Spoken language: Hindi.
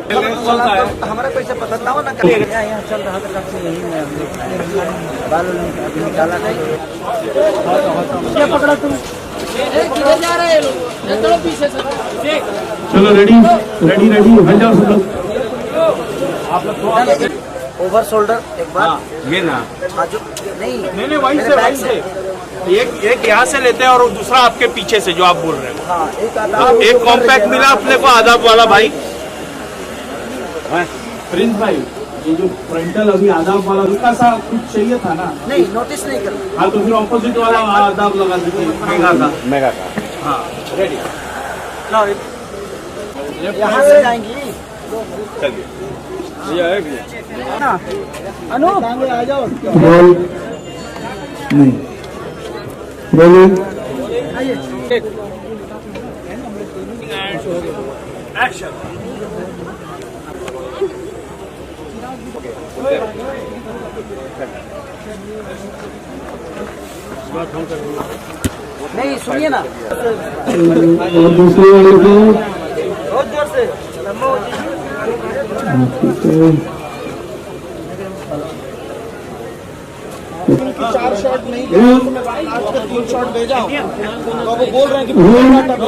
हमारा पैसा पता था ना यहाँ चल रहा था बाल निकाला नहीं क्या पकड़ा तुम जा रहे चलो पीछे से चलो रेडी रेडी रेडी हट जाओ सब लोग। ओवर शोल्डर एक बार ये ना आजू नहीं नहीं वहीं से एक यहाँ से लेते हैं और दूसरा आपके पीछे से जो आप बोल रहे हैं। हाँ एक कॉम्पैक्ट मिला अपने को आदाब वाला भाई। प्रिंस भाई ये जो फ्रंटल अभी आदाब वाला उनका सा कुछ चाहिए था ना? नहीं नोटिस नहीं कर। हाँ तो फिर ऑपोजिट वाला आदाब लगा दीजिए मेगा का। हाँ रेडी यहाँ से जाएंगी चलिए अनु आ जाओ रोल नहीं रोलिंग एक्शन। नहीं सुनिए ना और दूसरे वाले को बहुत जोर से 4 शॉट नहीं तो मैं आज का 3 शॉट भेजा तो वो बोल रहे हैं कि पूरा डाटा